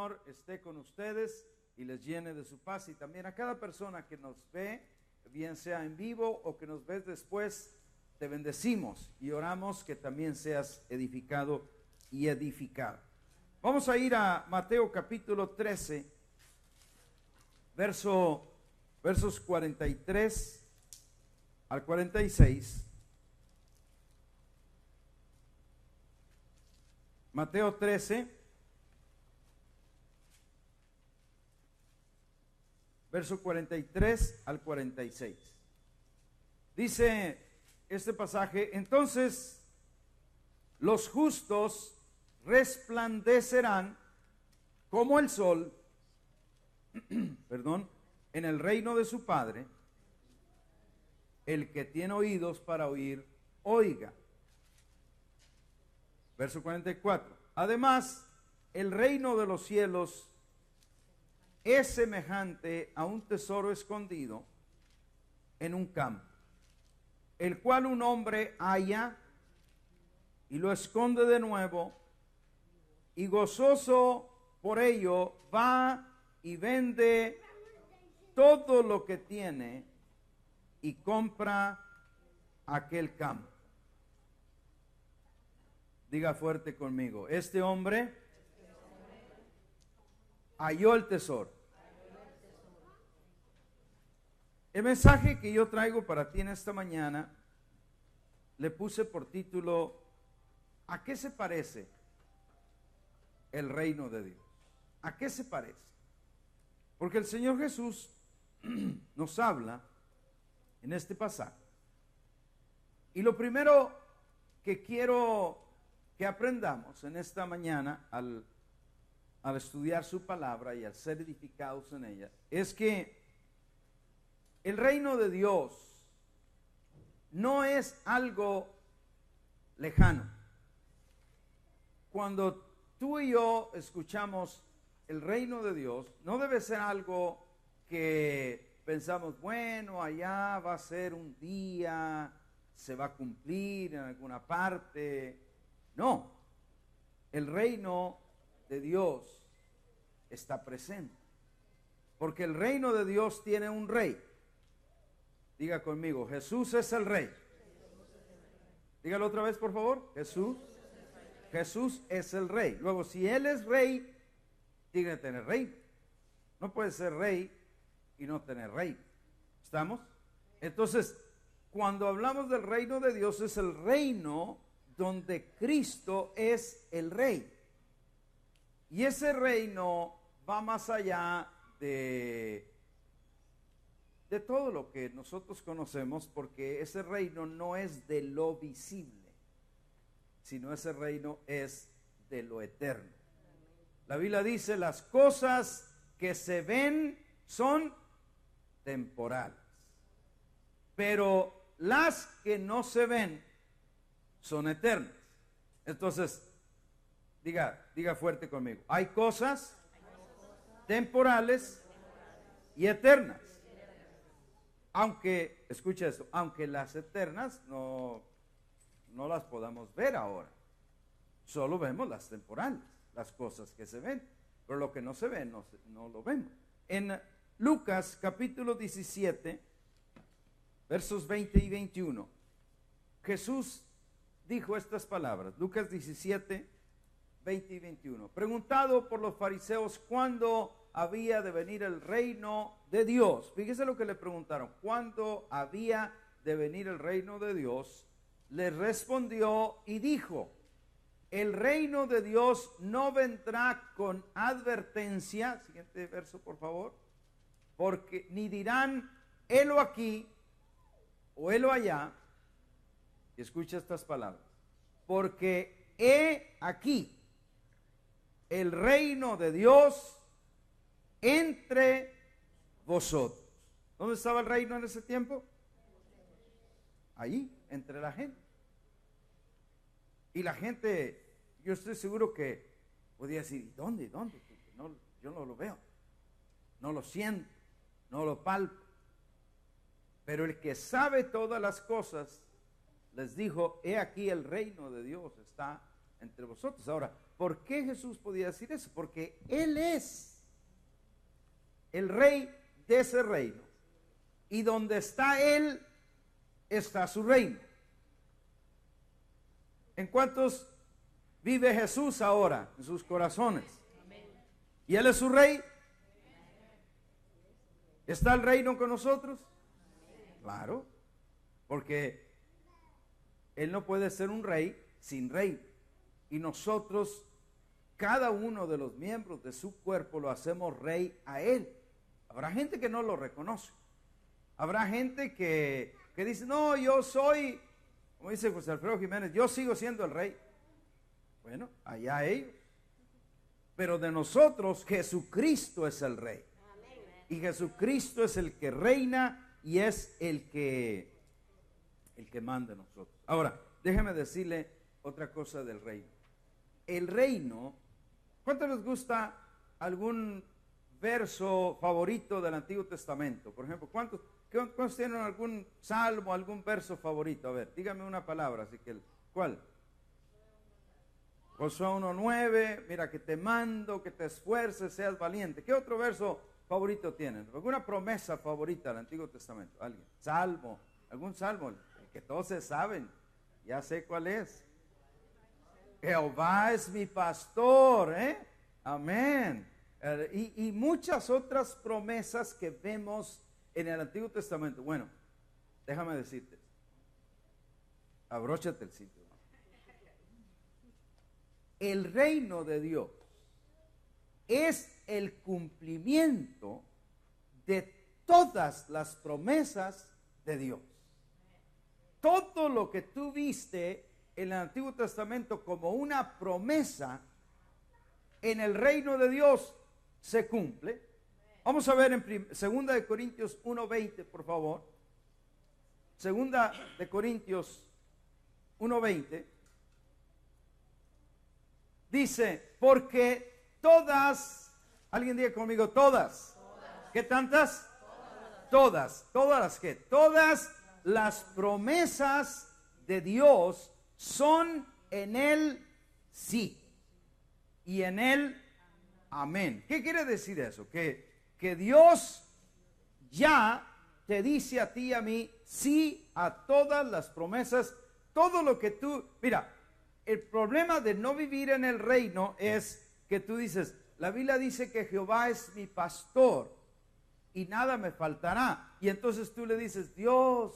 Señor esté con ustedes y les llene de su paz, y también a cada persona que nos ve, bien sea en vivo o que nos ves después. Te bendecimos y oramos que también seas edificado y edificado. Vamos a ir a Mateo capítulo 13, versos 43 al 46. Mateo 13, verso 43 al 46. Dice este pasaje: entonces los justos resplandecerán como el sol, en el reino de su Padre. El que tiene oídos para oír, oiga. Verso 44. Además, el reino de los cielos es semejante a un tesoro escondido en un campo, el cual un hombre halla y lo esconde de nuevo, y gozoso por ello va y vende todo lo que tiene y compra aquel campo. Diga fuerte conmigo: este hombre halló el tesoro. El mensaje que yo traigo para ti en esta mañana le puse por título: ¿a qué se parece el reino de Dios? ¿A qué se parece? Porque el Señor Jesús nos habla en este pasaje. Y lo primero que quiero que aprendamos en esta mañana al estudiar su palabra y al ser edificados en ella es que el reino de Dios no es algo lejano. Cuando tú y yo escuchamos el reino de Dios, no debe ser algo que pensamos, bueno, allá va a ser un día, se va a cumplir en alguna parte. No, el reino de Dios está presente, porque el reino de Dios tiene un rey. Diga conmigo: Jesús es el rey. Dígalo otra vez, por favor. Jesús es el rey. Luego, si Él es rey, tiene que tener rey. No puede ser rey y no tener rey. ¿Estamos? Entonces, cuando hablamos del reino de Dios, es el reino donde Cristo es el rey. Y ese reino va más allá de todo lo que nosotros conocemos, porque ese reino no es de lo visible, sino ese reino es de lo eterno. La Biblia dice: las cosas que se ven son temporales, pero las que no se ven son eternas. Entonces, diga fuerte conmigo: hay cosas temporales y eternas. Aunque, escucha esto, aunque las eternas no las podamos ver ahora, solo vemos las temporales, las cosas que se ven, pero lo que no se ve no lo vemos. En Lucas capítulo 17, versos 20 y 21, Jesús dijo estas palabras. Lucas 17, 20 y 21. Preguntado por los fariseos cuándo había de venir el reino de Dios. Fíjese lo que le preguntaron: ¿cuándo había de venir el reino de Dios? Le respondió y dijo: el reino de Dios no vendrá con advertencia. Siguiente verso, por favor. Porque ni dirán, helo aquí o helo allá. Y escucha estas palabras: porque he aquí el reino de Dios entre vosotros. ¿Dónde estaba el reino en ese tiempo? Allí, entre la gente. Y la gente, yo estoy seguro que podía decir: ¿dónde? No, yo no lo veo, no lo siento, no lo palpo. Pero el que sabe todas las cosas les dijo: he aquí el reino de Dios está entre vosotros. Ahora, ¿por qué Jesús podía decir eso? Porque Él es el rey de ese reino. Y donde está Él, está su reino. ¿En cuántos vive Jesús ahora? En sus corazones. ¿Y Él es su rey? ¿Está el reino con nosotros? Claro, porque Él no puede ser un rey sin rey. Y nosotros, cada uno de los miembros de su cuerpo, lo hacemos rey a Él. Habrá gente que no lo reconoce. Habrá gente que dice, no, yo soy, como dice José Alfredo Jiménez, yo sigo siendo el rey. Bueno, allá ellos. Pero de nosotros, Jesucristo es el rey. Y Jesucristo es el que reina y es el que manda a nosotros. Ahora, déjeme decirle otra cosa del reino. El reino, ¿cuánto les gusta algún verso favorito del Antiguo Testamento? Por ejemplo, ¿cuántos tienen algún salmo, algún verso favorito? A ver, dígame una palabra. Así que, ¿cuál? Josué 1:9, mira que te mando, que te esfuerces, seas valiente. ¿Qué otro verso favorito tienen? ¿Alguna promesa favorita del Antiguo Testamento? ¿Alguien? Salmo, algún salmo, el que todos se saben, ya sé cuál es. Jehová es mi pastor, amén. Y muchas otras promesas que vemos en el Antiguo Testamento. Bueno, déjame decirte, abróchate el cinturón. El reino de Dios es el cumplimiento de todas las promesas de Dios. Todo lo que tú viste en el Antiguo Testamento como una promesa, en el reino de Dios se cumple. Vamos a ver en 2 de Corintios 1:20, por favor. 2 de Corintios 1:20. Dice, porque todas, alguien diga conmigo, todas. ¿Qué tantas? Todas las que, todas las promesas de Dios son en Él sí y en Él amén. ¿Qué quiere decir eso? Que Dios ya te dice a ti y a mí sí a todas las promesas, todo lo que tú, mira, el problema de no vivir en el reino es que tú dices, la Biblia dice que Jehová es mi pastor y nada me faltará. Y entonces tú le dices, Dios,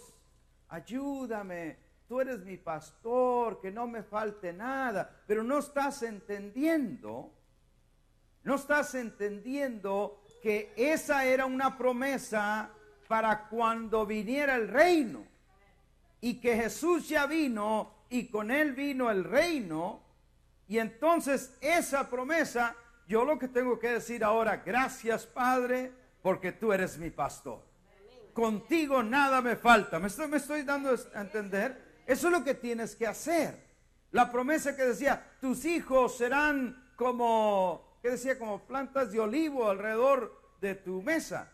ayúdame, tú eres mi pastor, que no me falte nada. Pero no estás entendiendo que esa era una promesa para cuando viniera el reino. Y que Jesús ya vino y con Él vino el reino. Y entonces esa promesa, yo lo que tengo que decir ahora, gracias Padre, porque tú eres mi pastor. Contigo nada me falta. ¿Me estoy dando a entender? Eso es lo que tienes que hacer. La promesa que decía, tus hijos serán como, ¿qué decía? Como plantas de olivo alrededor de tu mesa.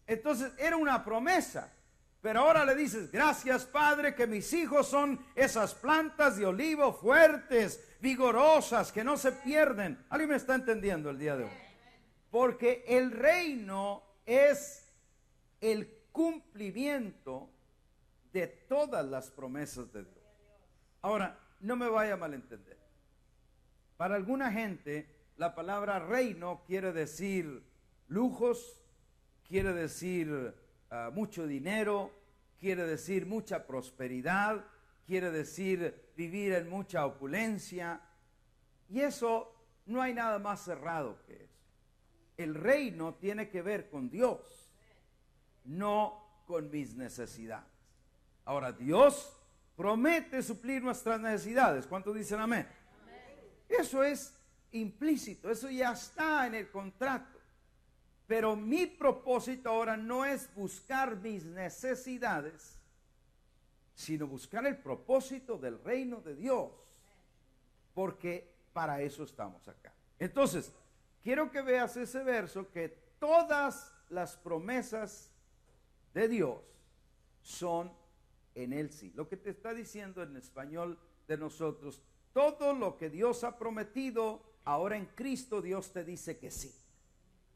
Entonces era una promesa. Pero ahora le dices, gracias Padre, que mis hijos son esas plantas de olivo fuertes, vigorosas, que no se pierden. ¿Alguien me está entendiendo el día de hoy? Porque el reino es el cumplimiento de todas las promesas de Dios. Ahora, no me vaya a malentender. Para alguna gente, la palabra reino quiere decir lujos, quiere decir mucho dinero, quiere decir mucha prosperidad, quiere decir vivir en mucha opulencia. Y eso no hay nada más cerrado que eso. El reino tiene que ver con Dios, no con mis necesidades. Ahora, Dios promete suplir nuestras necesidades. ¿Cuántos dicen amén? Eso es implícito, eso ya está en el contrato. Pero mi propósito ahora no es buscar mis necesidades, sino buscar el propósito del reino de Dios, porque para eso estamos acá. Entonces, quiero que veas ese verso, que todas las promesas de Dios son en Él sí. Lo que te está diciendo en español de nosotros, todo lo que Dios ha prometido Ahora en Cristo Dios te dice que sí.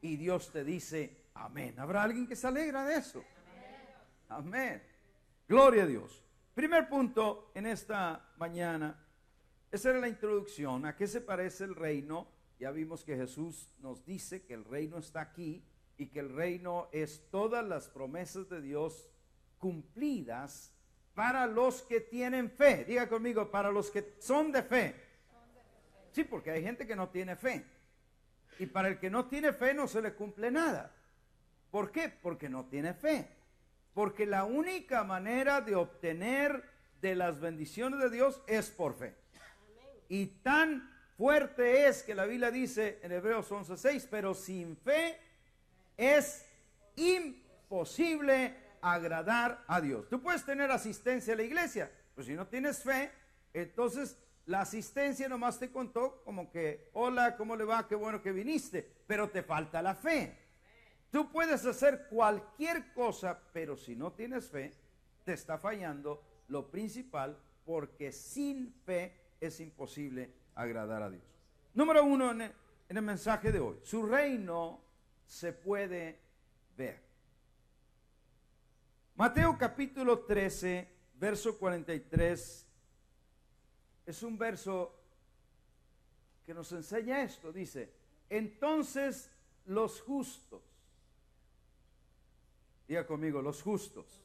Y Dios te dice amén. ¿Habrá alguien que se alegra de eso? Amén. Gloria a Dios. Primer punto en esta mañana. Esa era la introducción. ¿A qué se parece el reino? Ya vimos que Jesús nos dice que el reino está aquí y que el reino es todas las promesas de Dios cumplidas para los que tienen fe. Diga conmigo, para los que son de fe. Sí, porque hay gente que no tiene fe. Y para el que no tiene fe no se le cumple nada. ¿Por qué? Porque no tiene fe. Porque la única manera de obtener de las bendiciones de Dios es por fe. Y tan fuerte es que la Biblia dice en Hebreos 11:6, pero sin fe es imposible agradar a Dios. Tú puedes tener asistencia a la iglesia, pero si no tienes fe, entonces la asistencia nomás te contó como que, hola, ¿cómo le va? Qué bueno que viniste, pero te falta la fe. Tú puedes hacer cualquier cosa, pero si no tienes fe, te está fallando lo principal, porque sin fe es imposible agradar a Dios. Número 1 en el mensaje de hoy. Su reino se puede ver. Mateo capítulo 13, verso 43, es un verso que nos enseña esto. Dice, entonces los justos, diga conmigo, los justos.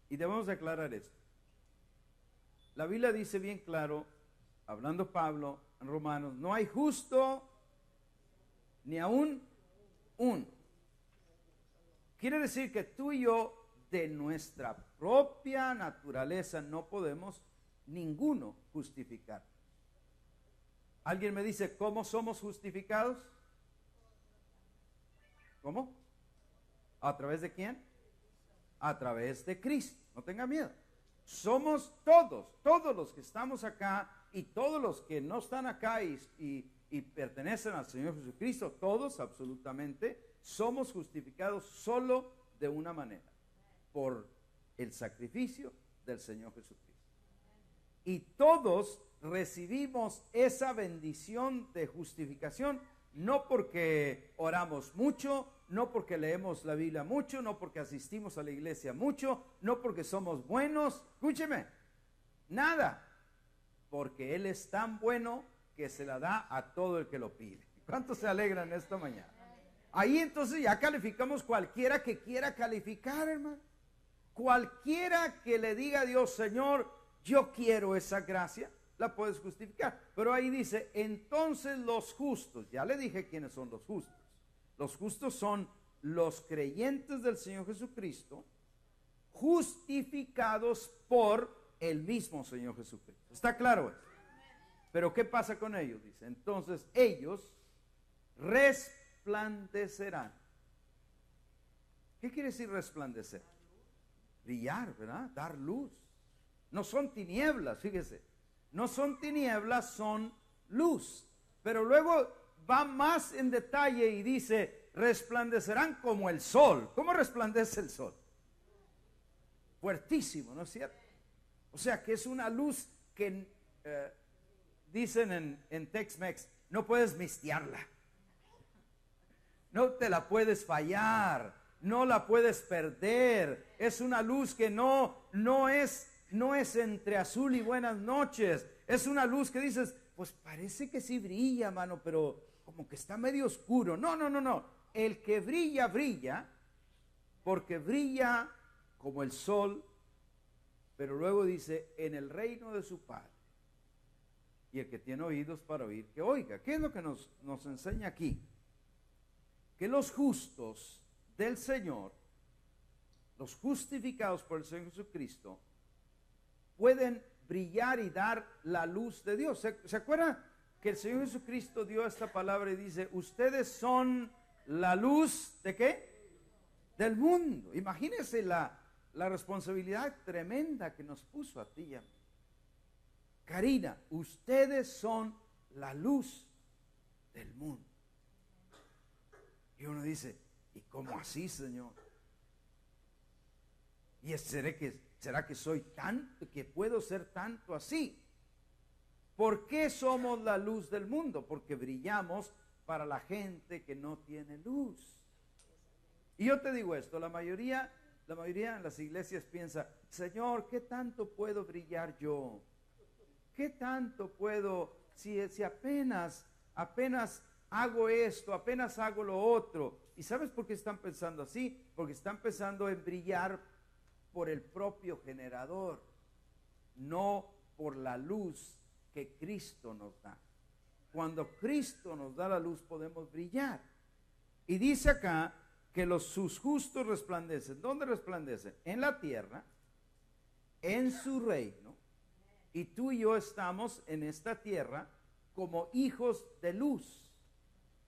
Y debemos aclarar esto. La Biblia dice bien claro, hablando Pablo en Romanos, no hay justo ni aún uno. Quiere decir que tú y yo, de nuestra propia naturaleza, no podemos ninguno justificar. ¿Alguien me dice cómo somos justificados? ¿Cómo? ¿A través de quién? A través de Cristo. No tenga miedo. Somos todos los que estamos acá y todos los que no están acá y pertenecen al Señor Jesucristo, todos absolutamente, somos justificados solo de una manera, por el sacrificio del Señor Jesucristo. Y todos recibimos esa bendición de justificación, no porque oramos mucho, no porque leemos la Biblia mucho, no porque asistimos a la iglesia mucho, no porque somos buenos, escúcheme, nada, porque Él es tan bueno que se la da a todo el que lo pide. ¿Cuántos se alegran esta mañana? Ahí entonces ya calificamos cualquiera que quiera calificar, hermano. Cualquiera que le diga a Dios, Señor, yo quiero esa gracia, la puedes justificar. Pero ahí dice, entonces los justos, ya le dije quiénes son los justos. Los justos son los creyentes del Señor Jesucristo, justificados por el mismo Señor Jesucristo. ¿Está claro eso? Pero ¿qué pasa con ellos? Dice, entonces ellos resplandecerán. ¿Qué quiere decir resplandecer? Brillar, ¿verdad? Dar luz. No son tinieblas, fíjese. No son tinieblas, son luz. Pero luego va más en detalle y dice, resplandecerán como el sol. ¿Cómo resplandece el sol? Fuertísimo, ¿no es cierto? O sea que es una luz que dicen en Tex-Mex, no puedes mistearla. No te la puedes fallar, no la puedes perder. Es una luz que no es entre azul y buenas noches. Es una luz que dices, pues parece que sí brilla, mano, pero como que está medio oscuro. No. El que brilla, brilla, porque brilla como el sol, pero luego dice, en el reino de su Padre. Y el que tiene oídos para oír, que oiga. ¿Qué es lo que nos enseña aquí? Que los justos del Señor, los justificados por el Señor Jesucristo, pueden brillar y dar la luz de Dios. ¿Se acuerdan que el Señor Jesucristo dio esta palabra y dice, ustedes son la luz de qué? Del mundo. Imagínense la responsabilidad tremenda que nos puso a ti y a mí. Karina, ustedes son la luz del mundo. Y uno dice, ¿y cómo así, Señor? ¿Y será que soy tanto, que puedo ser tanto así? ¿Por qué somos la luz del mundo? Porque brillamos para la gente que no tiene luz. Y yo te digo esto, la mayoría en las iglesias piensa, Señor, ¿qué tanto puedo brillar yo? ¿Qué tanto puedo, si apenas hago esto, apenas hago lo otro? ¿Y sabes por qué están pensando así? Porque están pensando en brillar por el propio generador, no por la luz que Cristo nos da. Cuando Cristo nos da la luz podemos brillar. Y dice acá que sus justos resplandecen. ¿Dónde resplandecen? En la tierra, en su reino. Y tú y yo estamos en esta tierra como hijos de luz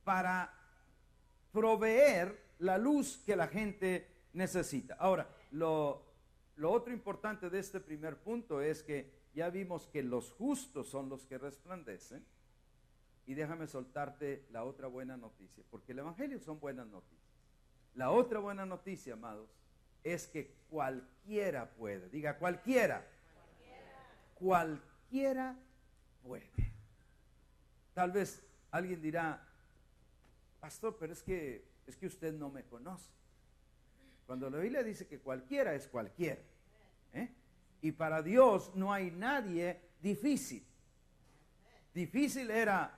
para proveer la luz que la gente necesita. Ahora, lo otro importante de este primer punto es que ya vimos que los justos son los que resplandecen. Y déjame soltarte la otra buena noticia, porque el evangelio son buenas noticias. La otra buena noticia, amados, es que cualquiera puede. Diga, cualquiera. Cualquiera puede. Tal vez alguien dirá, pastor, pero es que usted no me conoce. Cuando la Biblia dice que cualquiera es cualquiera. Y para Dios no hay nadie difícil. Difícil era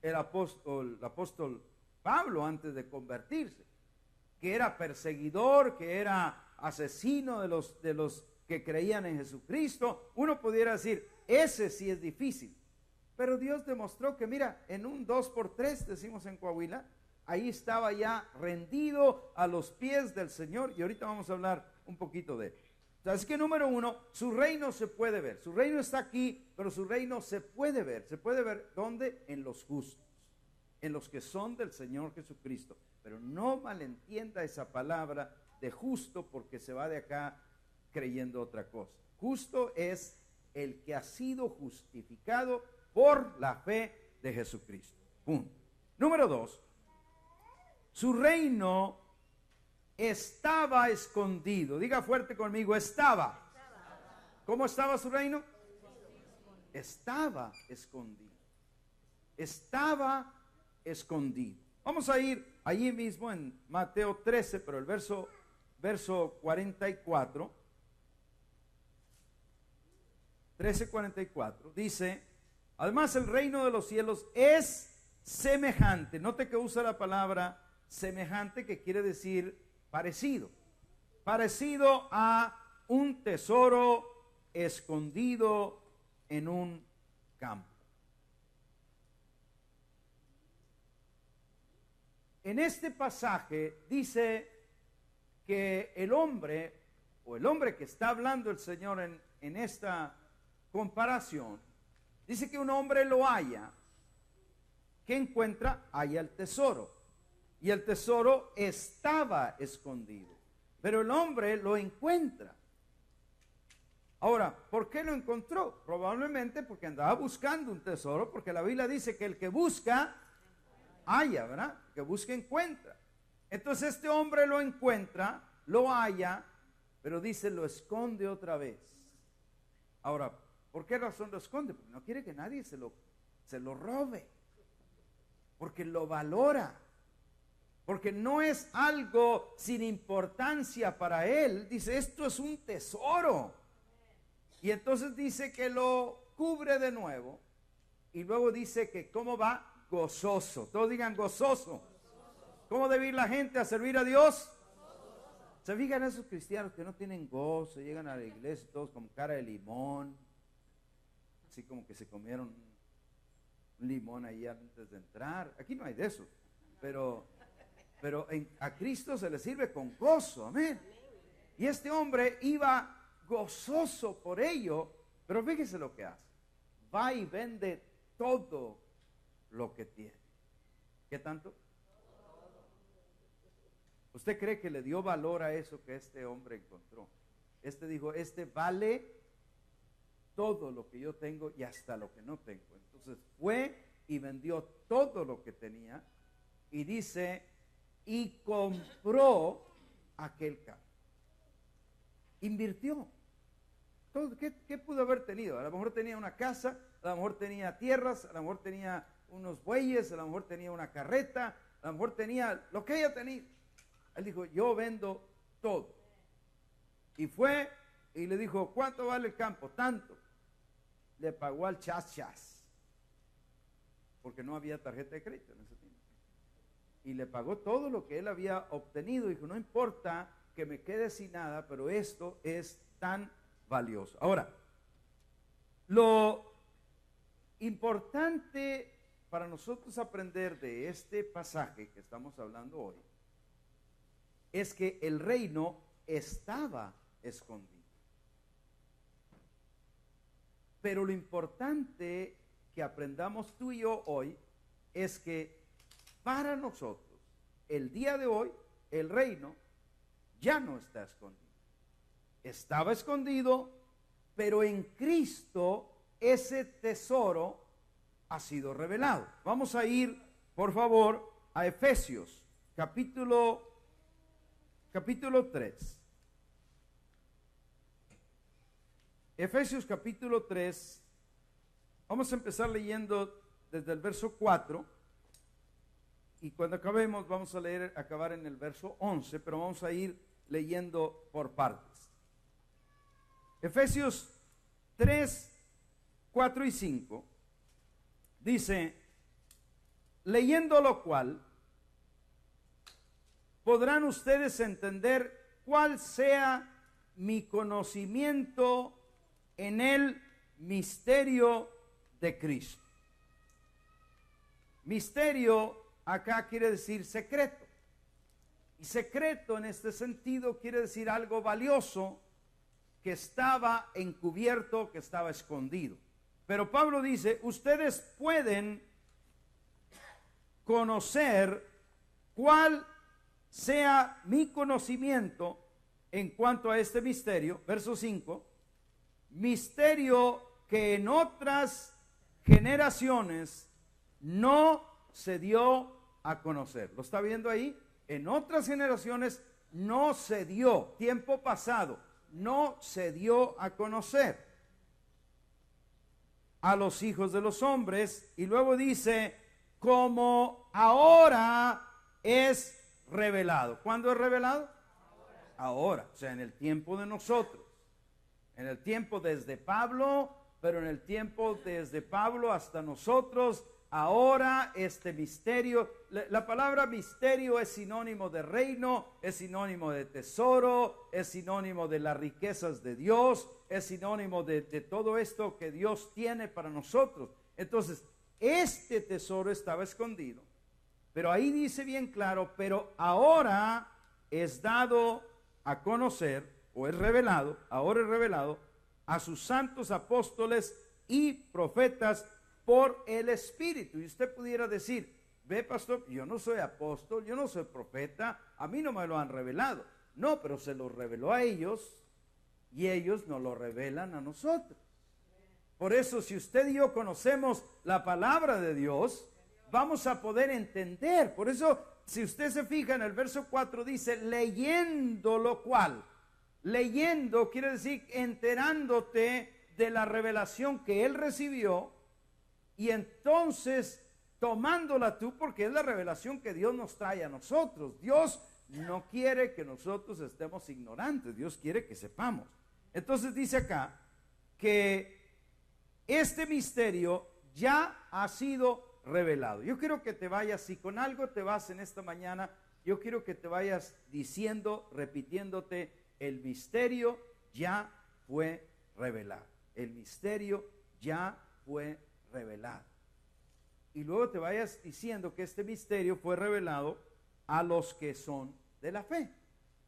el apóstol Pablo antes de convertirse, que era perseguidor, que era asesino de los que creían en Jesucristo. Uno pudiera decir, ese sí es difícil. Pero Dios demostró que, mira, en un 2x3, decimos en Coahuila, ahí estaba ya rendido a los pies del Señor. Y ahorita vamos a hablar un poquito de él. Así que número uno, su reino se puede ver. Su reino está aquí, pero su reino se puede ver. ¿Se puede ver dónde? En los justos, en los que son del Señor Jesucristo. Pero no malentienda esa palabra de justo porque se va de acá creyendo otra cosa. Justo es el que ha sido justificado por la fe de Jesucristo. Punto. Número dos, su reino estaba escondido. Diga fuerte conmigo, estaba. ¿Cómo estaba su reino? Estaba escondido. Estaba escondido. Vamos a ir allí mismo en Mateo 13, pero el verso 44. 13:44 dice, además el reino de los cielos es semejante. Note que usa la palabra semejante, que quiere decir parecido a un tesoro escondido en un campo. En este pasaje dice que el hombre que está hablando el Señor en esta comparación, dice que un hombre lo halla. ¿Qué encuentra? Halla el tesoro. Y el tesoro estaba escondido, pero el hombre lo encuentra. Ahora, ¿por qué lo encontró? Probablemente porque andaba buscando un tesoro, porque la Biblia dice que el que busca, halla, ¿verdad? Que busca, encuentra. Entonces este hombre lo encuentra, lo halla, pero dice, lo esconde otra vez. Ahora, ¿por qué razón lo esconde? Porque no quiere que nadie se lo robe, porque lo valora. Porque no es algo sin importancia para él. Dice, esto es un tesoro. Y entonces dice que lo cubre de nuevo. Y luego dice que cómo va, gozoso. Todos digan gozoso. ¿Cómo debe ir la gente a servir a Dios? Se fijan esos cristianos que no tienen gozo, llegan a la iglesia todos con cara de limón. Así como que se comieron un limón ahí antes de entrar. Aquí no hay de eso. Pero a Cristo se le sirve con gozo, amén. Y este hombre iba gozoso por ello, pero fíjese lo que hace. Va y vende todo lo que tiene. ¿Qué tanto? ¿Usted cree que le dio valor a eso que este hombre encontró? Este dijo, vale todo lo que yo tengo y hasta lo que no tengo. Entonces fue y vendió todo lo que tenía y dice, y compró aquel campo. Invirtió. ¿Qué pudo haber tenido? A lo mejor tenía una casa, a lo mejor tenía tierras, a lo mejor tenía unos bueyes, a lo mejor tenía una carreta, a lo mejor tenía lo que ella tenía. Él dijo, yo vendo todo. Y fue y le dijo, ¿cuánto vale el campo? Tanto. Le pagó al chas, porque no había tarjeta de crédito en ese tiempo. Y le pagó todo lo que él había obtenido. Dijo, no importa que me quede sin nada, pero esto es tan valioso. Ahora, lo importante para nosotros aprender de este pasaje que estamos hablando hoy es que el reino estaba escondido. Pero lo importante que aprendamos tú y yo hoy es que para nosotros, el día de hoy, el reino ya no está escondido. Estaba escondido, pero en Cristo ese tesoro ha sido revelado. Vamos a ir, por favor, a Efesios, capítulo 3. Efesios capítulo 3, vamos a empezar leyendo desde el verso 4, y cuando acabemos vamos a acabar en el verso 11, pero vamos a ir leyendo por partes. Efesios 3, 4 y 5, dice, leyendo lo cual, podrán ustedes entender cuál sea mi conocimiento en el misterio de Cristo. Misterio acá quiere decir secreto. Y secreto en este sentido quiere decir algo valioso que estaba encubierto, que estaba escondido. Pero Pablo dice, ustedes pueden conocer cuál sea mi conocimiento en cuanto a este misterio. Verso 5, misterio que en otras generaciones no se dio a conocer. ¿Lo está viendo ahí? En otras generaciones no se dio, tiempo pasado, no se dio a conocer a los hijos de los hombres. Y luego dice, como ahora es revelado. ¿Cuándo es revelado? Ahora, o sea, en el tiempo de nosotros. En el tiempo desde Pablo, pero en el tiempo desde Pablo hasta nosotros, ahora este misterio, la palabra misterio es sinónimo de reino, es sinónimo de tesoro, es sinónimo de las riquezas de Dios, es sinónimo de todo esto que Dios tiene para nosotros. Entonces, este tesoro estaba escondido, pero ahí dice bien claro, pero ahora es dado a conocer, o es revelado, ahora es revelado a sus santos apóstoles y profetas por el Espíritu. Y usted pudiera decir, ve pastor, yo no soy apóstol, yo no soy profeta, a mí no me lo han revelado. No, pero se lo reveló a ellos y ellos nos lo revelan a nosotros. Por eso, si usted y yo conocemos la palabra de Dios, vamos a poder entender. Por eso, si usted se fija en el verso 4, dice, leyendo lo cual. Leyendo quiere decir enterándote de la revelación que él recibió, y entonces tomándola tú, porque es la revelación que Dios nos trae a nosotros. Dios no quiere que nosotros estemos ignorantes, Dios quiere que sepamos. Entonces dice acá que este misterio ya ha sido revelado. Yo quiero que te vayas, si con algo te vas en esta mañana, yo quiero que te vayas diciendo, repitiéndote, el misterio ya fue revelado. El misterio ya fue revelado. Y luego te vayas diciendo que este misterio fue revelado a los que son de la fe.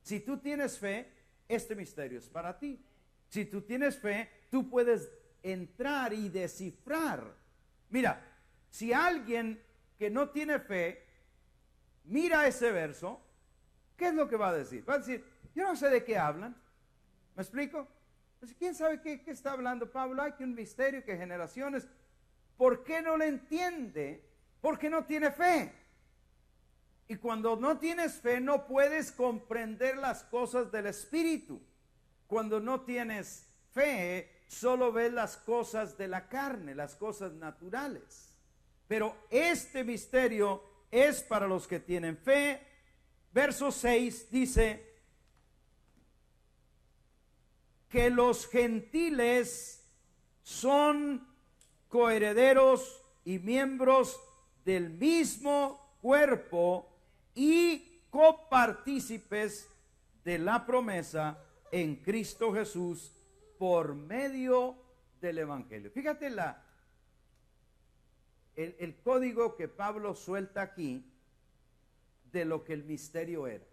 Si tú tienes fe, este misterio es para ti. Si tú tienes fe, tú puedes entrar y descifrar. Mira, si alguien que no tiene fe mira ese verso, ¿qué es lo que va a decir? Va a decir, yo no sé de qué hablan. ¿Me explico? Pues, ¿quién sabe qué está hablando Pablo? Hay que un misterio que generaciones. ¿Por qué no le entiende? Porque no tiene fe. Y cuando no tienes fe, no puedes comprender las cosas del Espíritu. Cuando no tienes fe, solo ves las cosas de la carne, las cosas naturales. Pero este misterio es para los que tienen fe. Verso 6 dice que los gentiles son coherederos y miembros del mismo cuerpo y copartícipes de la promesa en Cristo Jesús por medio del Evangelio. Fíjate el código que Pablo suelta aquí de lo que el misterio era.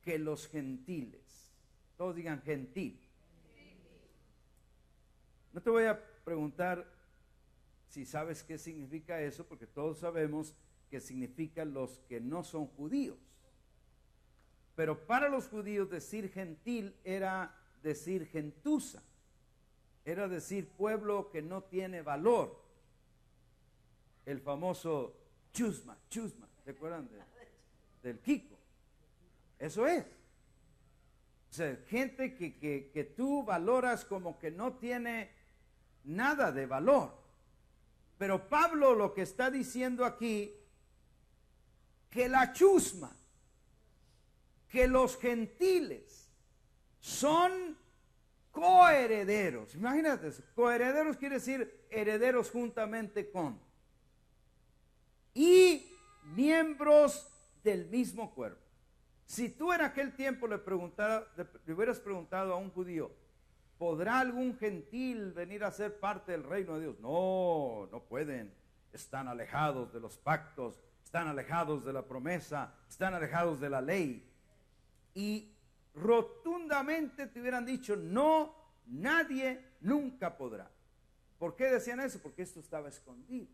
Que los gentiles, todos digan gentil. No te voy a preguntar si sabes qué significa eso, porque todos sabemos que significa los que no son judíos. Pero para los judíos decir gentil era decir gentuza, era decir pueblo que no tiene valor. El famoso chusma, ¿se acuerdan del Kiko? Eso es. O sea, gente que tú valoras como que no tiene nada de valor. Pero Pablo lo que está diciendo aquí, que la chusma, que los gentiles son coherederos. Imagínate, coherederos quiere decir herederos juntamente con. Y miembros del mismo cuerpo. Si tú en aquel tiempo le hubieras preguntado a un judío, ¿podrá algún gentil venir a ser parte del reino de Dios? No, no pueden. Están alejados de los pactos, están alejados de la promesa, están alejados de la ley. Y rotundamente te hubieran dicho, no, nadie nunca podrá. ¿Por qué decían eso? Porque esto estaba escondido.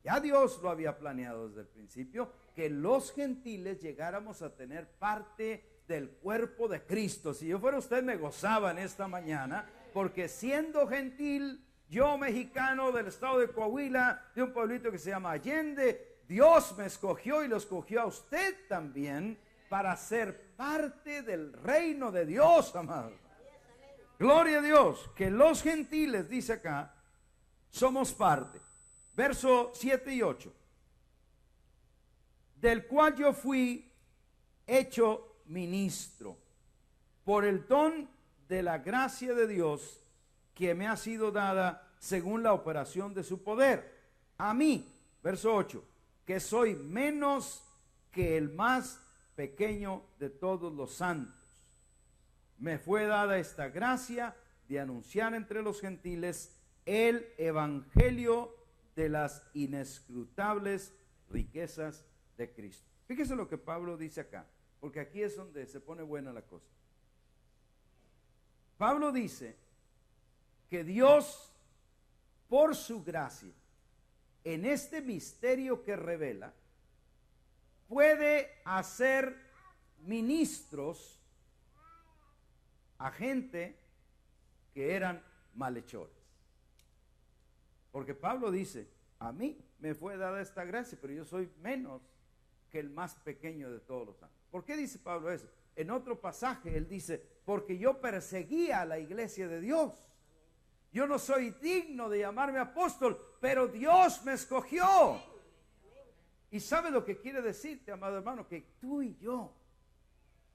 Ya Dios lo había planeado desde el principio, que los gentiles llegáramos a tener parte del cuerpo de Cristo. Si yo fuera usted, me gozaba en esta mañana, porque siendo gentil, yo mexicano del estado de Coahuila, de un pueblito que se llama Allende, Dios me escogió y lo escogió a usted también para ser parte del reino de Dios, amado. Gloria a Dios, que los gentiles, dice acá, somos parte. Verso 7 y 8. Del cual yo fui hecho ministro por el don de la gracia de Dios que me ha sido dada según la operación de su poder. A mí, verso 8, que soy menos que el más pequeño de todos los santos. Me fue dada esta gracia de anunciar entre los gentiles el evangelio de las inescrutables riquezas de Cristo. Fíjese lo que Pablo dice acá, porque aquí es donde se pone buena la cosa. Pablo dice que Dios, por su gracia, en este misterio que revela, puede hacer ministros a gente que eran malhechores. Porque Pablo dice, a mí me fue dada esta gracia, pero yo soy menos que el más pequeño de todos los santos. ¿Por qué dice Pablo eso? En otro pasaje él dice, porque yo perseguía a la iglesia de Dios. Yo no soy digno de llamarme apóstol, pero Dios me escogió. ¿Y sabe lo que quiere decirte, amado hermano? Que tú y yo,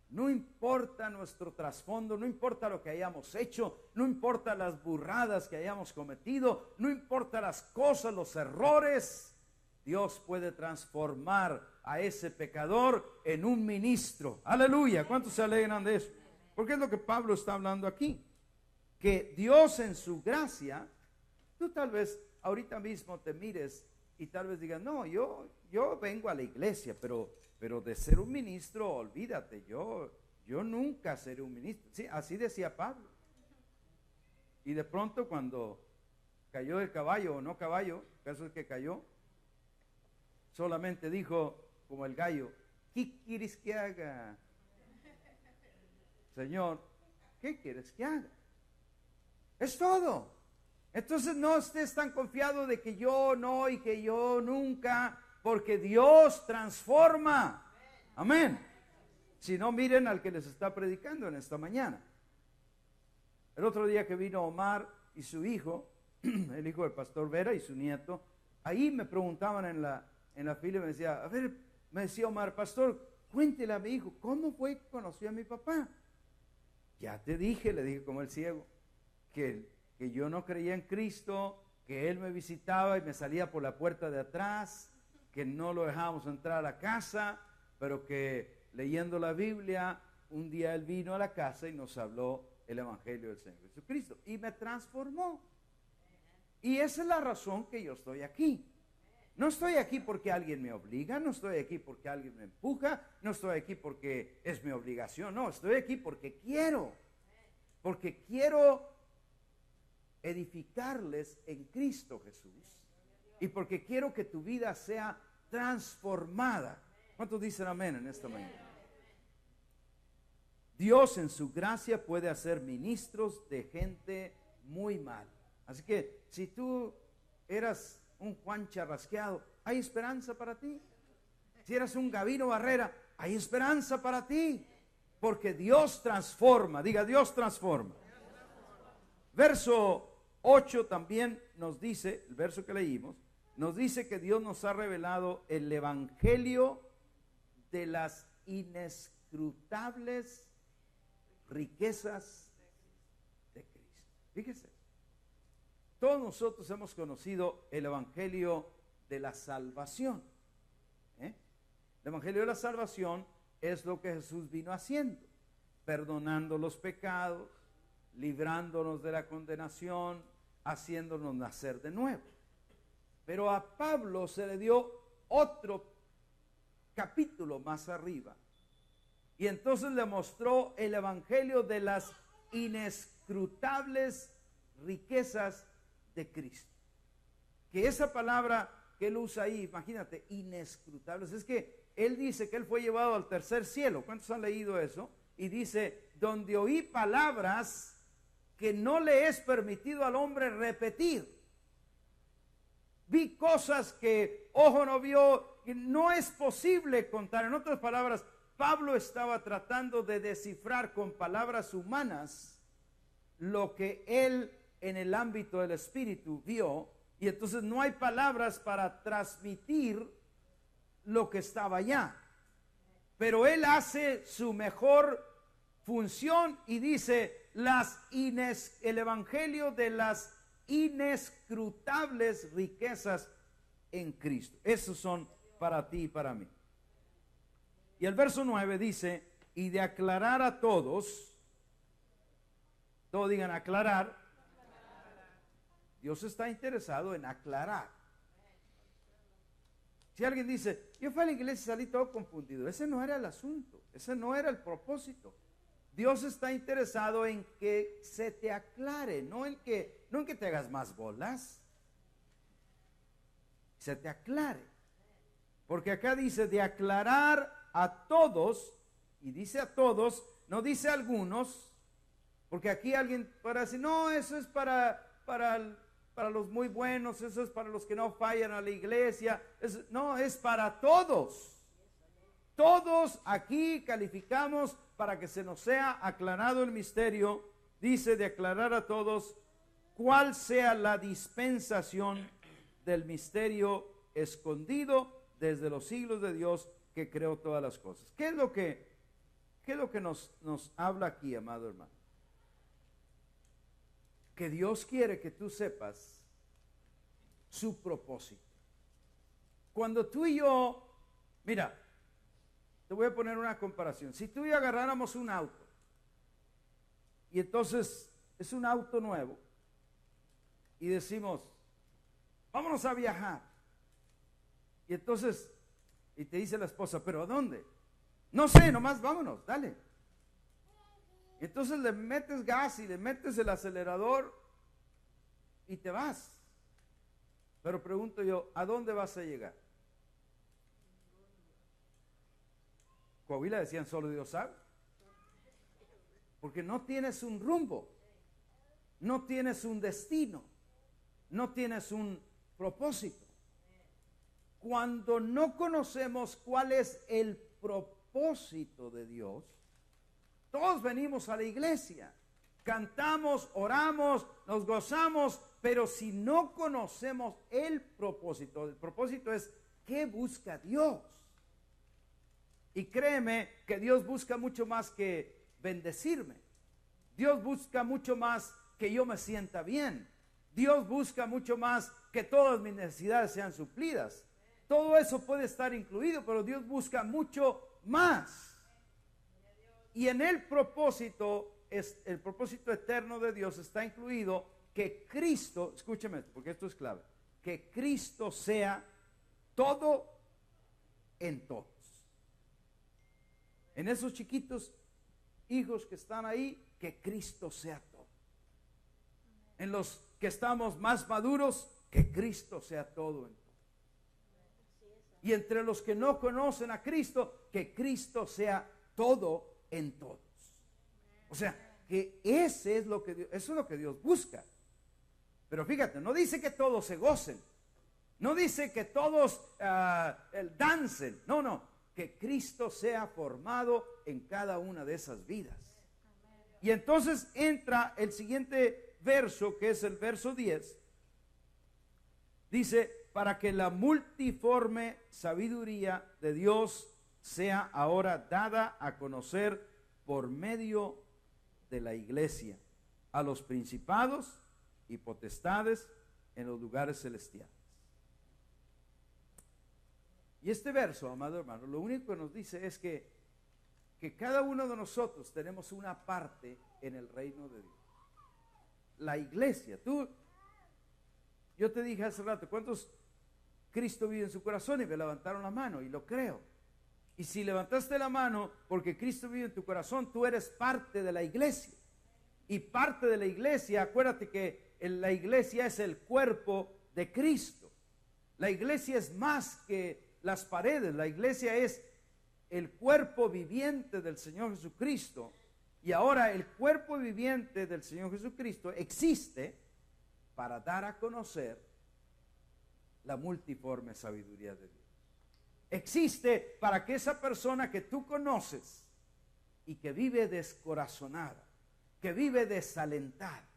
no importa nuestro trasfondo, no importa lo que hayamos hecho, no importa las burradas que hayamos cometido, no importa las cosas, los errores, Dios puede transformar a ese pecador en un ministro. Aleluya, ¿cuántos se alegran de eso? Porque es lo que Pablo está hablando aquí, que Dios en su gracia, tú tal vez ahorita mismo te mires y tal vez digas, no, yo vengo a la iglesia, pero de ser un ministro, olvídate, yo nunca seré un ministro. Sí, así decía Pablo. Y de pronto cuando cayó del caballo o no caballo, el caso es que cayó, solamente dijo como el gallo, ¿qué quieres que haga? Señor, ¿qué quieres que haga? Es todo. Entonces no estés tan confiado de que yo no y que yo nunca, porque Dios transforma. Amén. Si no, miren al que les está predicando en esta mañana. El otro día que vino Omar y su hijo, el hijo del pastor Vera y su nieto, ahí me preguntaban en la fila y me decía, a ver, me decía Omar, pastor, cuéntele a mi hijo, ¿cómo fue que conoció a mi papá? Ya te dije, le dije como el ciego, que yo no creía en Cristo, que él me visitaba y me salía por la puerta de atrás, que no lo dejábamos entrar a la casa, pero que leyendo la Biblia, un día él vino a la casa y nos habló el Evangelio del Señor Jesucristo y me transformó. Y esa es la razón que yo estoy aquí. No estoy aquí porque alguien me obliga, no estoy aquí porque alguien me empuja, no estoy aquí porque es mi obligación, no, estoy aquí porque quiero edificarles en Cristo Jesús y porque quiero que tu vida sea transformada. ¿Cuántos dicen amén en esta mañana? Dios en su gracia puede hacer ministros de gente muy mal. Así que si tú eras un Juan Charrasqueado, hay esperanza para ti. Si eras un Gavino Barrera, hay esperanza para ti. Porque Dios transforma. Diga, Dios transforma. Verso 8 también nos dice, el verso que leímos, nos dice que Dios nos ha revelado el evangelio de las inescrutables riquezas de Cristo. Fíjese, todos nosotros hemos conocido el evangelio de la salvación. El evangelio de la salvación es lo que Jesús vino haciendo, perdonando los pecados, librándonos de la condenación, haciéndonos nacer de nuevo. Pero a Pablo se le dio otro capítulo más arriba. Y entonces le mostró el evangelio de las inescrutables riquezas de Cristo. Que esa palabra que él usa ahí, imagínate, inescrutables, es que él dice que él fue llevado al tercer cielo. ¿Cuántos han leído eso? Y dice, donde oí palabras que no le es permitido al hombre repetir. Vi cosas que ojo no vio, que no es posible contar. En otras palabras, Pablo estaba tratando de descifrar con palabras humanas lo que él en el ámbito del espíritu vio, y entonces no hay palabras para transmitir lo que estaba allá. Pero él hace su mejor función y dice el evangelio de las inescrutables riquezas en Cristo. Esos son para ti y para mí. Y el verso 9 dice, y de aclarar a todos digan aclarar. Dios está interesado en aclarar. Si alguien dice, yo fui a la iglesia y salí todo confundido, ese no era el asunto, ese no era el propósito. Dios está interesado en que se te aclare, no en que te hagas más bolas. Se te aclare. Porque acá dice de aclarar a todos, y dice a todos, no dice a algunos, porque aquí alguien para decir, no, eso es para los muy buenos, eso es para los que no fallan a la iglesia. No, es para todos. Todos aquí calificamos para que se nos sea aclarado el misterio. Dice de aclarar a todos cuál sea la dispensación del misterio escondido desde los siglos de Dios que creó todas las cosas. ¿Qué es lo que nos habla aquí, amado hermano? Que Dios quiere que tú sepas su propósito. Cuando tú y yo, mira, te voy a poner una comparación. Si tú y yo agarráramos un auto, y entonces es un auto nuevo, y decimos, vámonos a viajar. Y entonces, y te dice la esposa, ¿pero a dónde? No sé, nomás vámonos, dale. Y entonces le metes gas y le metes el acelerador y te vas. Pero pregunto yo, ¿a dónde vas a llegar? Coahuila decían, solo Dios sabe. Porque no tienes un rumbo, no tienes un destino, no tienes un propósito. Cuando no conocemos cuál es el propósito de Dios, todos venimos a la iglesia, cantamos, oramos, nos gozamos, pero si no conocemos el propósito es ¿qué busca Dios? Y créeme que Dios busca mucho más que bendecirme. Dios busca mucho más que yo me sienta bien. Dios busca mucho más que todas mis necesidades sean suplidas. Todo eso puede estar incluido, pero Dios busca mucho más. Y en el propósito eterno de Dios está incluido que Cristo, escúcheme esto, porque esto es clave, que Cristo sea todo en todos. En esos chiquitos hijos que están ahí, que Cristo sea todo. En los que estamos más maduros, que Cristo sea todo en todos. Y entre los que no conocen a Cristo, que Cristo sea todo en todos. O sea, que eso es lo que Dios busca. Pero fíjate, no dice que todos se gocen. No dice que todos dancen. No, que Cristo sea formado en cada una de esas vidas. Y entonces entra el siguiente verso, que es el verso 10. Dice, para que la multiforme sabiduría de Dios sea ahora dada a conocer por medio de la iglesia a los principados y potestades en los lugares celestiales. Y este verso, amado hermano, lo único que nos dice es que cada uno de nosotros tenemos una parte en el reino de Dios. La iglesia, yo te dije hace rato, ¿cuántos Cristo vive en su corazón? Y me levantaron la mano, y lo creo. Y si levantaste la mano porque Cristo vive en tu corazón, tú eres parte de la iglesia. Y parte de la iglesia, acuérdate que la iglesia es el cuerpo de Cristo. La iglesia es más que las paredes, la iglesia es el cuerpo viviente del Señor Jesucristo. Y ahora el cuerpo viviente del Señor Jesucristo existe para dar a conocer la multiforme sabiduría de Dios. Existe para que esa persona que tú conoces y que vive descorazonada, que vive desalentada,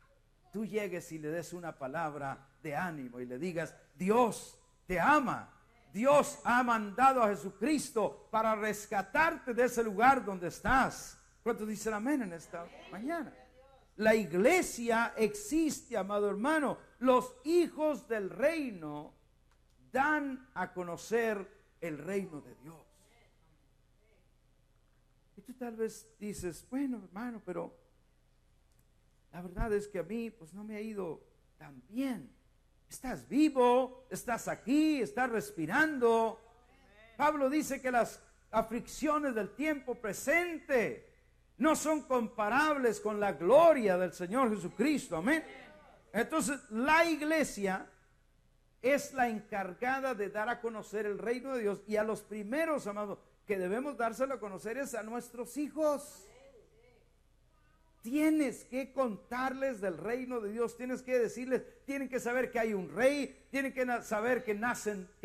tú llegues y le des una palabra de ánimo y le digas, Dios te ama. Dios ha mandado a Jesucristo para rescatarte de ese lugar donde estás. ¿Cuántos dicen amén en esta mañana? La iglesia existe, amado hermano. Los hijos del reino dan a conocer el reino de Dios. Y tú tal vez dices, bueno, hermano, pero la verdad es que a mí pues no me ha ido tan bien. Estás vivo, estás aquí, estás respirando. Pablo dice que las aflicciones del tiempo presente no son comparables con la gloria del Señor Jesucristo. Amén. Entonces, la iglesia es la encargada de dar a conocer el reino de Dios. Y a los primeros, amados, que debemos dárselo a conocer es a nuestros hijos. Tienes que contarles del reino de Dios, tienes que decirles, tienen que saber que hay un rey, tienen que saber que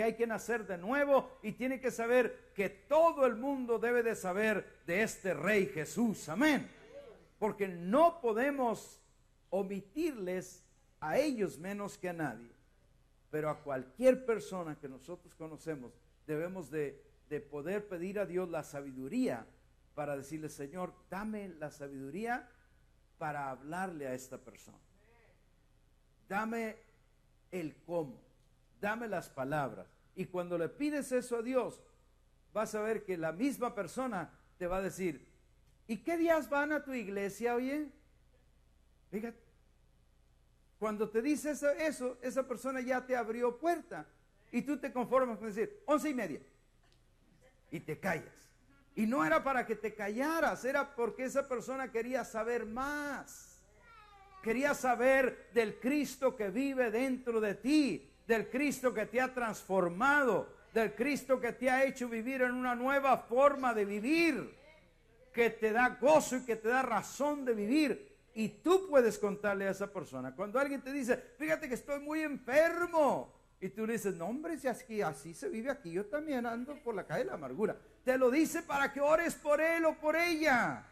hay que nacer de nuevo, y tienen que saber que todo el mundo debe de saber de este rey Jesús, amén. Porque no podemos omitirles a ellos menos que a nadie, pero a cualquier persona que nosotros conocemos debemos de poder pedir a Dios la sabiduría para decirle, Señor, dame la sabiduría para hablarle a esta persona. Dame el cómo, dame las palabras. Y cuando le pides eso a Dios, vas a ver que la misma persona te va a decir, ¿y qué días van a tu iglesia, oye? Fíjate, cuando te dice eso, esa persona ya te abrió puerta. Y tú te conformas con decir, 11:30. Y te callas. Y no era para que te callaras, era porque esa persona quería saber más. Quería saber del Cristo que vive dentro de ti, del Cristo que te ha transformado, del Cristo que te ha hecho vivir en una nueva forma de vivir, que te da gozo y que te da razón de vivir. Y tú puedes contarle a esa persona. Cuando alguien te dice, fíjate que estoy muy enfermo, y tú le dices, no hombre, si así se vive aquí, yo también ando por la calle de la amargura. Te lo dice para que ores por él o por ella.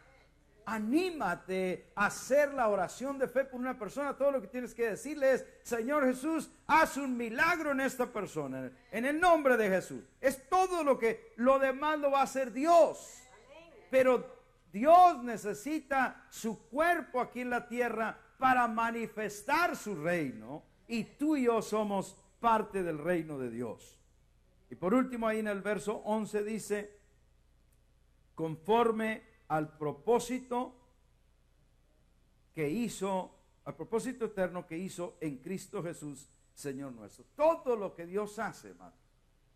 anímate a hacer la oración de fe por una persona. Todo lo que tienes que decirle es: Señor Jesús, haz un milagro en esta persona, en el nombre de Jesús. Es todo lo demás lo va a hacer Dios. Pero Dios necesita su cuerpo aquí en la tierra para manifestar su reino, y tú y yo somos parte del reino de Dios. Y por último, ahí en el verso 11 dice: conforme al propósito eterno que hizo en Cristo Jesús, Señor nuestro. Todo lo que Dios hace, hermano,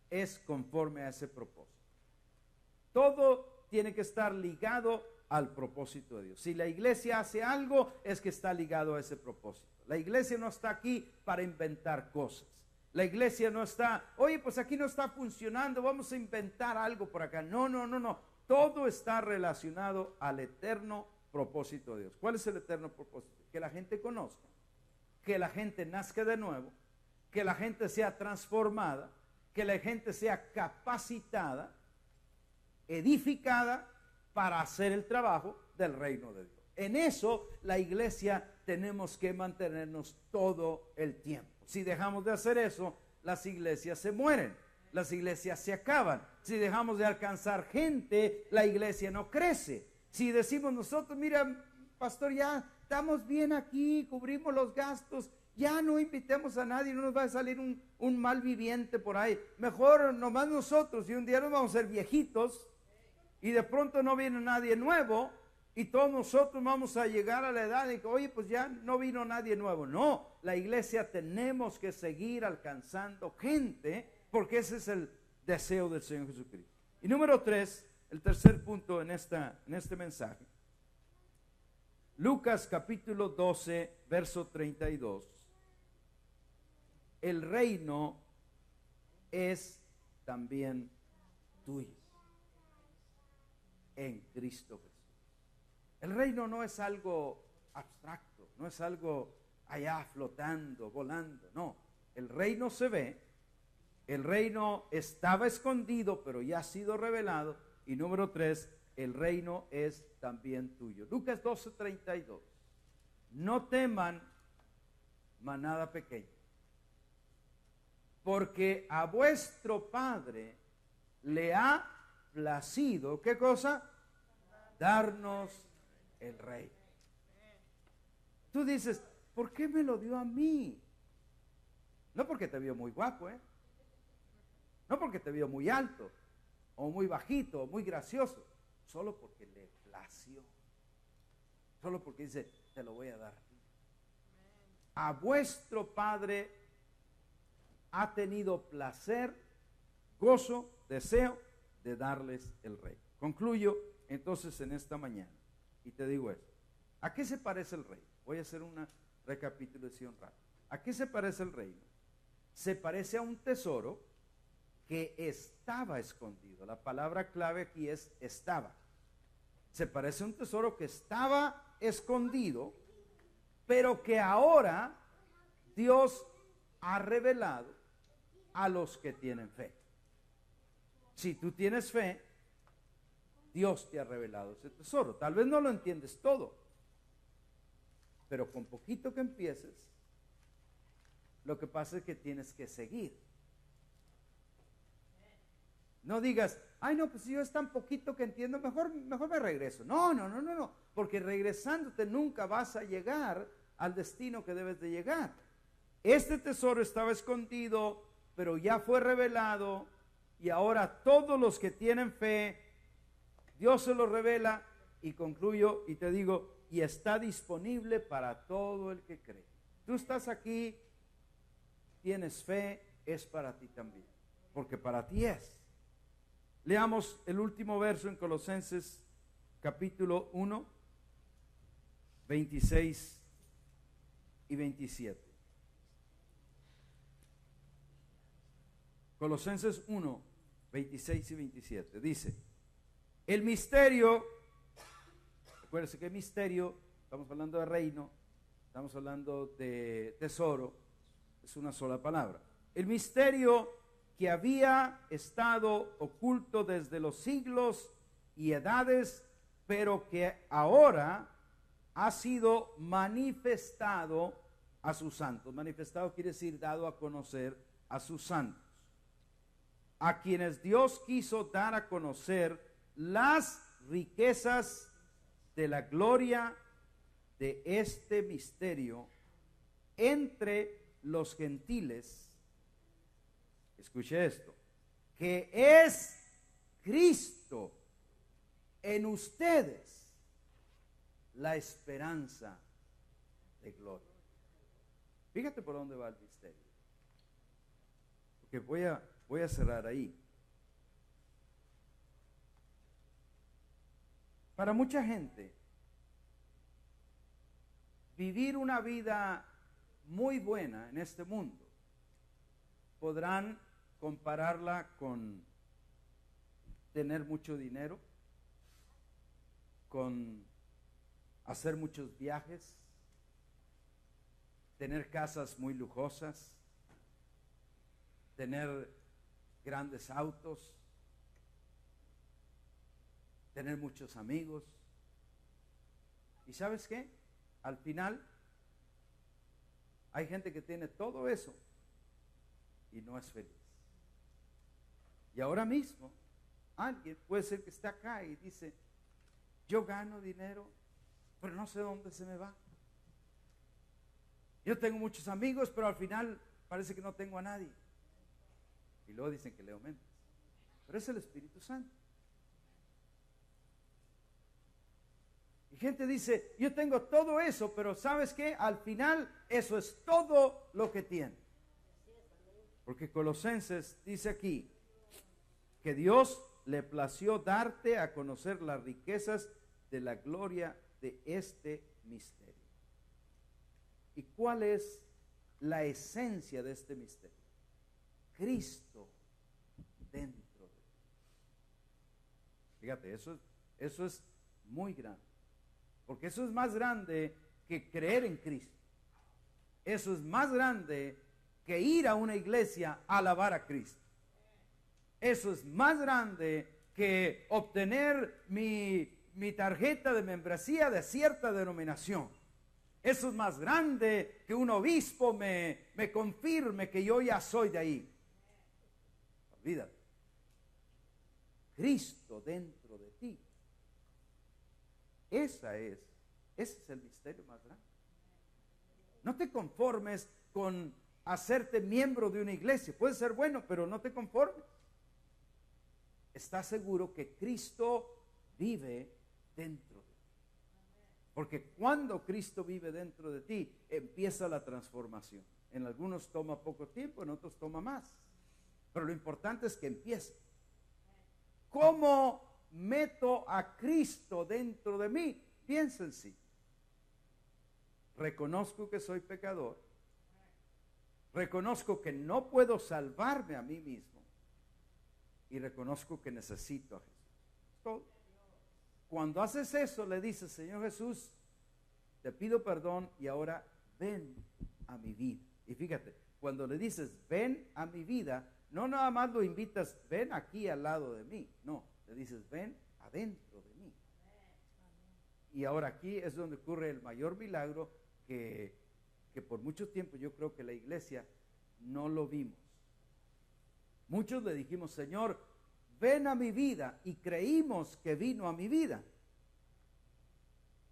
es conforme a ese propósito. Todo tiene que estar ligado al propósito de Dios. Si la iglesia hace algo, es que está ligado a ese propósito. La iglesia no está aquí para inventar cosas. La iglesia no está: oye, pues aquí no está funcionando, vamos a inventar algo por acá. No. Todo está relacionado al eterno propósito de Dios. ¿Cuál es el eterno propósito? Que la gente conozca, que la gente nazca de nuevo, que la gente sea transformada, que la gente sea capacitada, edificada para hacer el trabajo del reino de Dios. En eso la iglesia tenemos que mantenernos todo el tiempo. Si dejamos de hacer eso, las iglesias se mueren, las iglesias se acaban. Si dejamos de alcanzar gente, la iglesia no crece. Si decimos nosotros: mira, pastor, ya estamos bien aquí, cubrimos los gastos, ya no invitemos a nadie, no nos va a salir un mal viviente por ahí. Mejor nomás nosotros, y un día nos vamos a ser viejitos y de pronto no viene nadie nuevo, y todos nosotros vamos a llegar a la edad de que, oye, pues ya no vino nadie nuevo. No, la iglesia tenemos que seguir alcanzando gente, porque ese es el deseo del Señor Jesucristo. Y número 3, el tercer punto en este mensaje. Lucas capítulo 12, verso 32. El reino es también tuyo en Cristo Jesús. El reino no es algo abstracto, no es algo allá flotando, volando. No, el reino se ve. El reino estaba escondido, pero ya ha sido revelado. Y número 3, el reino es también tuyo. Lucas 12:32. No teman, manada pequeña, porque a vuestro Padre le ha placido, ¿qué cosa? Darnos el reino. Tú dices: ¿por qué me lo dio a mí? No porque te vio muy guapo, no porque te vio muy alto, o muy bajito, o muy gracioso. Solo porque le plació. Solo porque dice: te lo voy a dar a ti. A vuestro Padre ha tenido placer, gozo, deseo de darles el reino. Concluyo entonces en esta mañana y te digo esto: ¿a qué se parece el reino? Voy a hacer una recapitulación rápida. ¿A qué se parece el reino? Se parece a un tesoro que estaba escondido. La palabra clave aquí es estaba. Se parece a un tesoro que estaba escondido, pero que ahora Dios ha revelado a los que tienen fe. Si tú tienes fe, Dios te ha revelado ese tesoro. Tal vez no lo entiendes todo, pero con poquito que empieces, lo que pasa es que tienes que seguir. No digas: ay, no, pues si yo es tan poquito que entiendo, mejor me regreso. No, porque regresándote nunca vas a llegar al destino que debes de llegar. Este tesoro estaba escondido, pero ya fue revelado, y ahora todos los que tienen fe, Dios se lo revela. Y concluyo y te digo: y está disponible para todo el que cree. Tú estás aquí, tienes fe, es para ti también, porque para ti es. Leamos el último verso en Colosenses capítulo 1, 26 y 27. Colosenses 1, 26 y 27. Dice: el misterio, acuérdense que misterio, estamos hablando de reino, estamos hablando de tesoro, es una sola palabra. El misterio que había estado oculto desde los siglos y edades, pero que ahora ha sido manifestado a sus santos. Manifestado quiere decir dado a conocer a sus santos, a quienes Dios quiso dar a conocer las riquezas de la gloria de este misterio entre los gentiles. Escuche esto, que es Cristo en ustedes, la esperanza de gloria. Fíjate por dónde va el misterio, porque voy a cerrar ahí. Para mucha gente, vivir una vida muy buena en este mundo, podrán compararla con tener mucho dinero, con hacer muchos viajes, tener casas muy lujosas, tener grandes autos, tener muchos amigos. ¿Y sabes qué? Al final hay gente que tiene todo eso y no es feliz. Y ahora mismo alguien puede ser que está acá y dice: yo gano dinero, pero no sé dónde se me va. Yo tengo muchos amigos, pero al final parece que no tengo a nadie. Y luego dicen que Leo Méndez, pero es el Espíritu Santo. Y gente dice: yo tengo todo eso, pero ¿sabes qué? Al final eso es todo lo que tiene. Porque Colosenses dice aquí que Dios le plació darte a conocer las riquezas de la gloria de este misterio. ¿Y cuál es la esencia de este misterio? Cristo dentro de ti. Fíjate, eso es muy grande. Porque eso es más grande que creer en Cristo. Eso es más grande que ir a una iglesia a alabar a Cristo. Eso es más grande que obtener mi tarjeta de membresía de cierta denominación. Eso es más grande que un obispo me confirme que yo ya soy de ahí. Olvídate. Cristo dentro de ti. Ese es el misterio más grande. No te conformes con hacerte miembro de una iglesia. Puede ser bueno, pero no te conformes. Está seguro que Cristo vive dentro de ti. Porque cuando Cristo vive dentro de ti, empieza la transformación. En algunos toma poco tiempo, en otros toma más. Pero lo importante es que empiece. ¿Cómo meto a Cristo dentro de mí? Bien sencillo. Reconozco que soy pecador. Reconozco que no puedo salvarme a mí mismo. Y reconozco que necesito a Jesús. Todo. Cuando haces eso, le dices: Señor Jesús, te pido perdón y ahora ven a mi vida. Y fíjate, cuando le dices ven a mi vida, no nada más lo invitas, ven aquí al lado de mí. No, le dices ven adentro de mí. Y ahora aquí es donde ocurre el mayor milagro que por mucho tiempo yo creo que la iglesia no lo vimos. Muchos le dijimos: Señor, ven a mi vida, y creímos que vino a mi vida.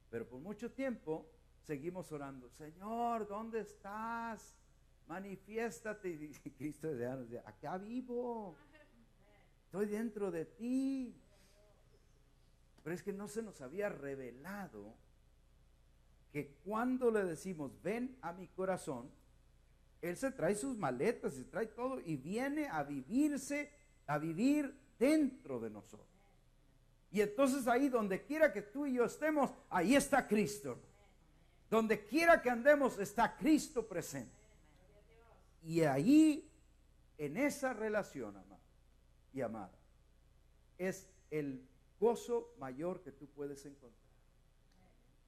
Pero por mucho tiempo seguimos orando: Señor, ¿dónde estás? Manifiéstate. Y Cristo decía: acá vivo, estoy dentro de ti. Pero es que no se nos había revelado que cuando le decimos ven a mi corazón, Él se trae sus maletas, se trae todo y viene a vivir dentro de nosotros. Y entonces ahí donde quiera que tú y yo estemos, ahí está Cristo. Donde quiera que andemos, está Cristo presente. Y ahí, en esa relación, amado y amada, es el gozo mayor que tú puedes encontrar.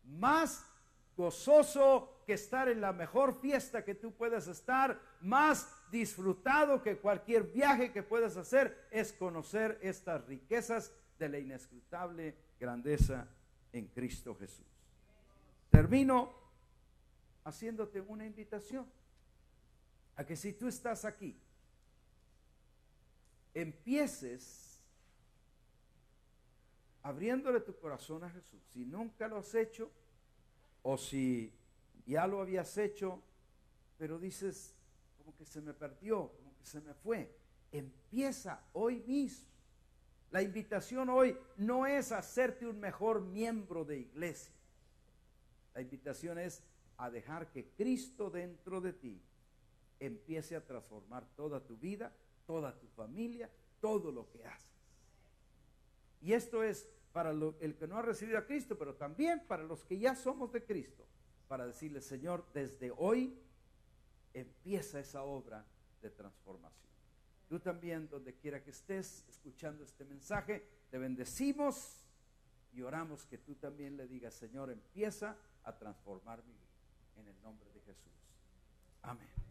Más gozoso que estar en la mejor fiesta que tú puedas estar, más disfrutado que cualquier viaje que puedas hacer, es conocer estas riquezas de la inescrutable grandeza en Cristo Jesús. Termino haciéndote una invitación a que si tú estás aquí, empieces abriéndole tu corazón a Jesús. Si nunca lo has hecho, o si ya lo habías hecho, pero dices, como que se me perdió, como que se me fue, empieza hoy mismo. La invitación hoy no es hacerte un mejor miembro de iglesia. La invitación es a dejar que Cristo dentro de ti empiece a transformar toda tu vida, toda tu familia, todo lo que haces. Y esto es para el que no ha recibido a Cristo, pero también para los que ya somos de Cristo, para decirle, Señor, desde hoy empieza esa obra de transformación. Tú también, donde quiera que estés escuchando este mensaje, te bendecimos y oramos que tú también le digas, Señor, empieza a transformar mi vida, en el nombre de Jesús. Amén.